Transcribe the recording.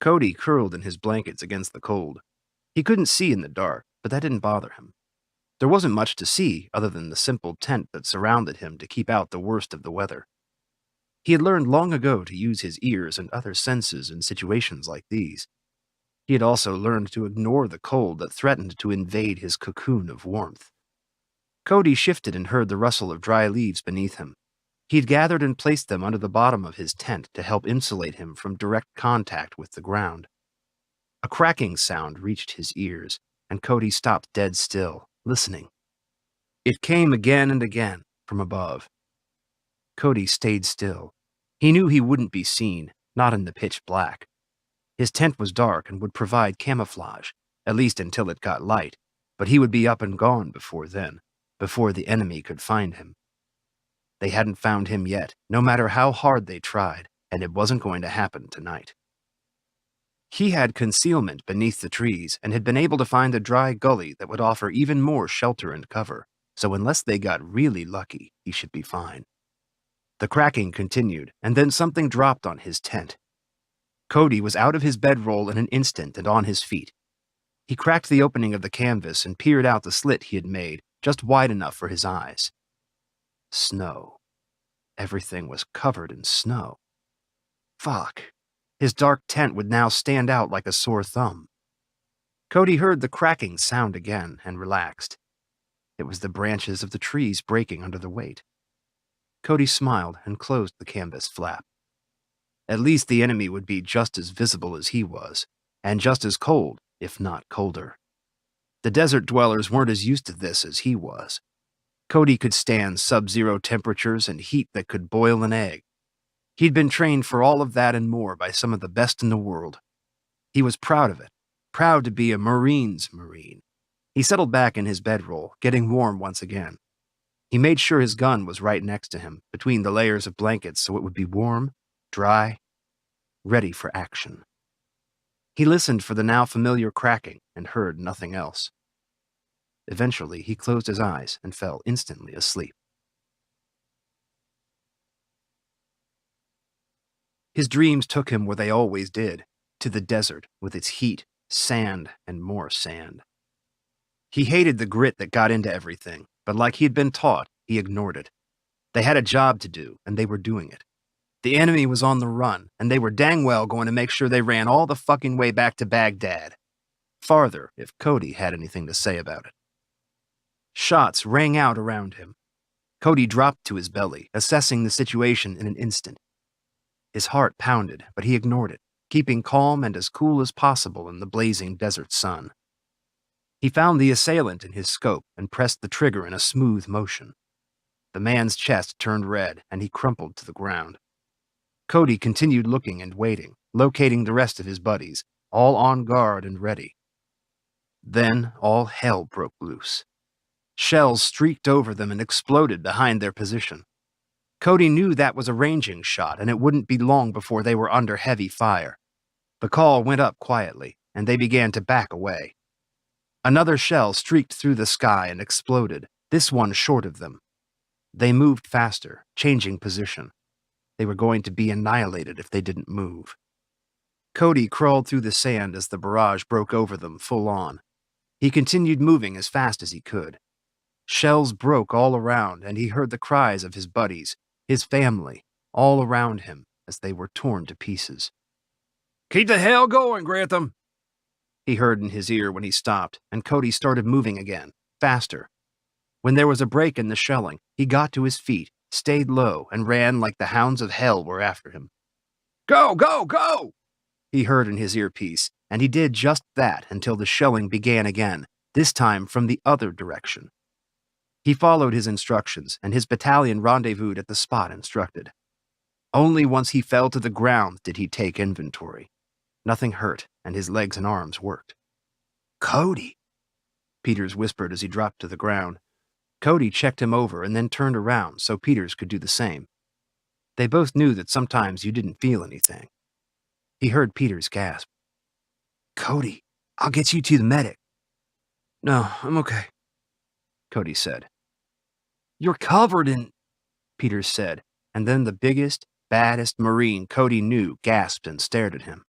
Cody curled in his blankets against the cold. He couldn't see in the dark, but that didn't bother him. There wasn't much to see other than the simple tent that surrounded him to keep out the worst of the weather. He had learned long ago to use his ears and other senses in situations like these. He had also learned to ignore the cold that threatened to invade his cocoon of warmth. Cody shifted and heard the rustle of dry leaves beneath him. He had gathered and placed them under the bottom of his tent to help insulate him from direct contact with the ground. A cracking sound reached his ears, and Cody stopped dead still, listening. It came again and again from above. Cody stayed still. He knew he wouldn't be seen, not in the pitch black. His tent was dark and would provide camouflage, at least until it got light, but he would be up and gone before then, before the enemy could find him. They hadn't found him yet, no matter how hard they tried, and it wasn't going to happen tonight. He had concealment beneath the trees and had been able to find a dry gully that would offer even more shelter and cover, so unless they got really lucky, he should be fine. The cracking continued, and then something dropped on his tent. Cody was out of his bedroll in an instant and on his feet. He cracked the opening of the canvas and peered out the slit he had made, just wide enough for his eyes. Snow. Everything was covered in snow. Fuck. His dark tent would now stand out like a sore thumb. Cody heard the cracking sound again and relaxed. It was the branches of the trees breaking under the weight. Cody smiled and closed the canvas flap. At least the enemy would be just as visible as he was, and just as cold, if not colder. The desert dwellers weren't as used to this as he was. Cody could stand sub-zero temperatures and heat that could boil an egg. He'd been trained for all of that and more by some of the best in the world. He was proud of it, proud to be a Marine's Marine. He settled back in his bedroll, getting warm once again. He made sure his gun was right next to him, between the layers of blankets so it would be warm, dry, ready for action. He listened for the now familiar cracking and heard nothing else. Eventually, he closed his eyes and fell instantly asleep. His dreams took him where they always did, to the desert with its heat, sand, and more sand. He hated the grit that got into everything, but like he had been taught, he ignored it. They had a job to do, and they were doing it. The enemy was on the run, and they were dang well going to make sure they ran all the fucking way back to Baghdad. Farther, if Cody had anything to say about it. Shots rang out around him. Cody dropped to his belly, assessing the situation in an instant. His heart pounded, but he ignored it, keeping calm and as cool as possible in the blazing desert sun. He found the assailant in his scope and pressed the trigger in a smooth motion. The man's chest turned red, and he crumpled to the ground. Cody continued looking and waiting, locating the rest of his buddies, all on guard and ready. Then all hell broke loose. Shells streaked over them and exploded behind their position. Cody knew that was a ranging shot, and it wouldn't be long before they were under heavy fire. The call went up quietly, and they began to back away. Another shell streaked through the sky and exploded, this one short of them. They moved faster, changing position. They were going to be annihilated if they didn't move. Cody crawled through the sand as the barrage broke over them full on. He continued moving as fast as he could. Shells broke all around, and he heard the cries of his buddies, his family, all around him as they were torn to pieces. "Keep the hell going, Grantham!" he heard in his ear when he stopped, and Cody started moving again, faster. When there was a break in the shelling, he got to his feet, stayed low, and ran like the hounds of hell were after him. "Go, go, go!" he heard in his earpiece, and he did just that until the shelling began again, this time from the other direction. He followed his instructions, and his battalion rendezvoused at the spot instructed. Only once he fell to the ground did he take inventory. Nothing hurt, and his legs and arms worked. "Cody," Peters whispered as he dropped to the ground. Cody checked him over and then turned around so Peters could do the same. They both knew that sometimes you didn't feel anything. He heard Peters gasp. "Cody, I'll get you to the medic." "No, I'm okay," Cody said. "You're covered in," Peters said, and then the biggest, baddest Marine Cody knew gasped and stared at him.